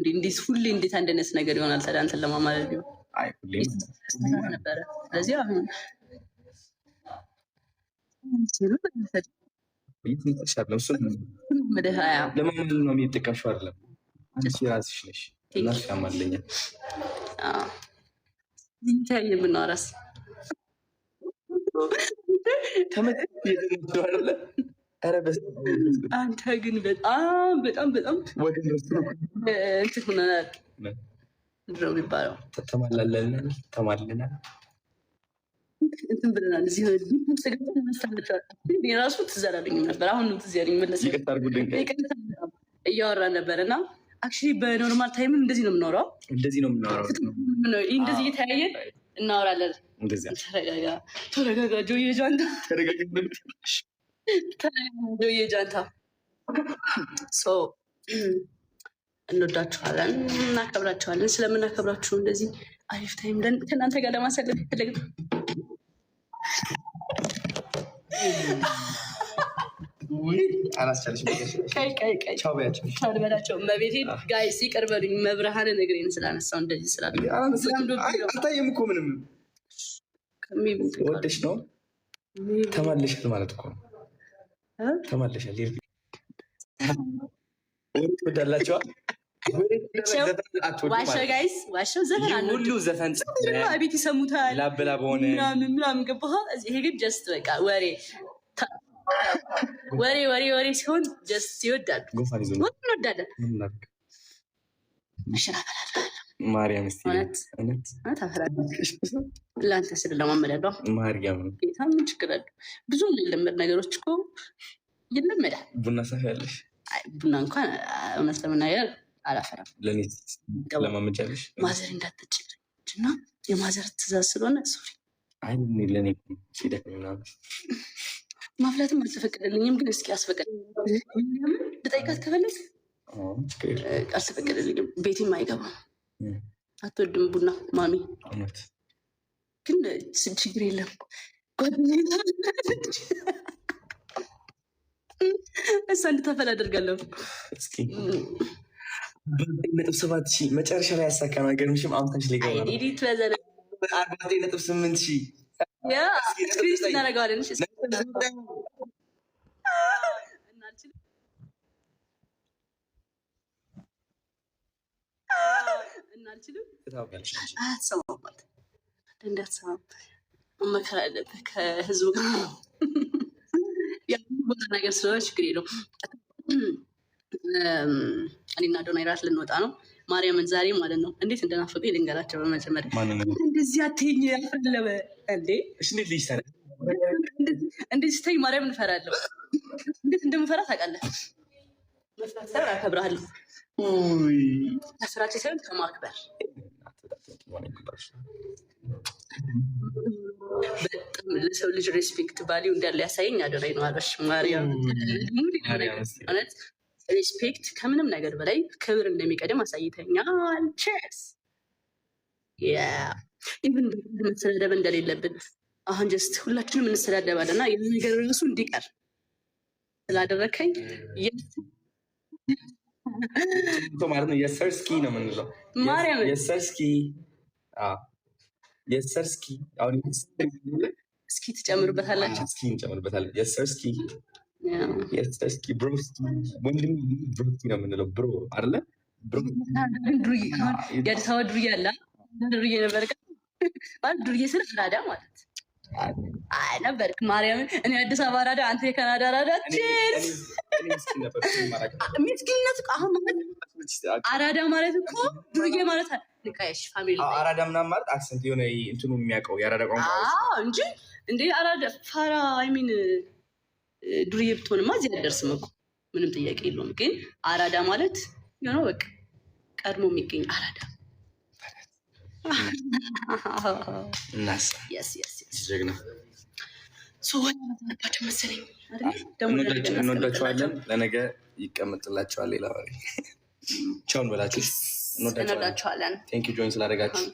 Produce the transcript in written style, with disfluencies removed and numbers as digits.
እንዴት ሁሌ እንዴት አንደነስ ነገር ይሆናል ታዲያ አንተን ለማማለል ቢሆን አይ ሁሌ ነበረ። ስለዚህ አሁን ለማማለል ነው የሚጠቀምሽው አይደለም አንቺ ራስሽ ነሽ እና ያማለኛል ይታይ ብናወራስ አንተ ግን በጣም እንትን ሆነናል። ምንድነው የሚባለው? ተማልለናል እንትን ብለናል። እዚህ የራሱ ትዝ አላለኝም ነበር። አሁን ትዝ ያለኝ መለስ እያወራን ነበር እና አክቹዋሊ በኖርማል ታይምም እንደዚህ ነው የምናወራው። እንደዚህ እየተያየን እናወራለን። ተረጋጋ ጆዬ ጃንታ እንወዳችኋለን፣ እናከብራችኋለን። ስለምናከብራችሁ እንደዚህ አሪፍ ታይም ከእናንተ ጋር ለማሳለፍ ይፈልግ በላቸው መቤቴን ጋይስ ይቅር በሉኝ። መብርሃንን እግሬን ስላነሳው እንደዚህ ስላልታየም እኮ ምንም ወደሽ ነው ተመልሻል ማለት እኮ ነው። ተመልሻል ወዳላቸዋ ዋሸው ጋይስ ዋሸው። ዘፈን ሁሉ ዘፈን ቤት ይሰሙታል ላበላ በሆነ ምናምን ገባህ። ይሄ ግን ጀስት በቃ ወሬ ሲሆን ጀስት ይወዳሉ። እንወዳለን። ማርያም ለአንተ ስል ለማመዳለሁ ማርያም ጌታ ምን ችግር አለ? ብዙ የሚለመድ ነገሮች እኮ ይለመዳል። ቡና ሰፊያለሽ? ቡና እንኳን እውነት ለመናገር አላፈራም። ለእኔ ለማመጫለሽ ማዘር እንዳትጠጪ እና የማዘር ትእዛዝ ስለሆነ ሶሪ። አይ ለእኔ ሲደክም ምናምን ማፍላትም አልተፈቀደልኝም፣ ግን እስኪ አስፈቀደልኝ ልጠይቃት ከፈለግ አልተፈቀደልኝም። ቤቴም አይገባም። አትወድም ቡና ማሚ፣ ግን ችግር የለም ጓደኛዬ እሷ እንድታፈል አደርጋለሁ። እስኪ 9.7 መጨረሻ ላይ ያሳካ ነገር ምሽም አምታች ላይ ገባ 49.8 ስክሪንስ እናደርገዋለን። እናልችልም አትሰማማት እንዳትሰማም መከራ አለብህ ከህዝቡ ጋር ቦታ ነገር ስለሆነ ችግር የለውም። እኔና ዶናይ ራት ልንወጣ ነው። ማርያምን ዛሬ ማለት ነው እንዴት እንደናፈቁኝ ልንገራቸው። በመጀመሪያ እንደዚህ አትይኝ ያፈለበ እንዴ እንደዚህ ስተኝ ማርያምን እፈራለሁ። እንዴት እንደምፈራ ታውቃለህ? መፍራት ሳይሆን አከብርሃለሁ። ከስራቸው ሳይሆን ከማክበር በጣም ለሰው ልጅ ሬስፔክት ቫሊዩ እንዳለ ያሳየኝ አዶናይ ነው። አልበሽ ማርያም እውነት ሬስፔክት ከምንም ነገር በላይ ክብር እንደሚቀደም አሳይተኛል። ቼስ ኢቭን መሰዳደብ እንደሌለብን አሁን ጀስት ሁላችንም እንሰዳደባለን እና ይህ ነገር ራሱ እንዲቀር ስላደረከኝ ማለት ነው። የሰርስኪ ነው የምንለው ማርያም የሰርስኪ የሰርስኪ አሁን እስኪ ትጨምሩበታላችሁ። እስኪ እንጨምርበታለን። የሰርስኪ ብሮስኪ ወንድም ብሮስኪ ነው የምንለው። ብሮ አይደለ? የአዲስ አበባ ዱርዬ አለ። ዱርዬ ነበር ማለት ዱርዬ ስለ አራዳ ማለት አይ ነበርክ። ማርያምን እኔ አዲስ አበባ አራዳ፣ አንተ የካናዳ አራዳ። ምስኪንነት አሁን አራዳ ማለት እኮ ዱርዬ ማለት ንቃሽ ፋሚሊ አራዳ ምናምን ማለት አክሰንት የሆነ እንትኑ የሚያውቀው የአራዳ ቋንቋ እንጂ እንዴ አራዳ ፋራ አይሚን ዱርዬ ብትሆንማ እዚህ አልደርስም እኮ ምንም ጥያቄ የለውም። ግን አራዳ ማለት የሆነ በቃ ቀድሞ የሚገኝ አራዳ እናሳ ጀግና ባቸው መሰለኝ። እንወዳቸዋለን። ለነገ ይቀመጥላቸዋል ሌላ ወሬ። ቻውን በላችሁ። እንወዳቸዋለን። ቴንክ ዩ ጆይን ስላደረጋችሁ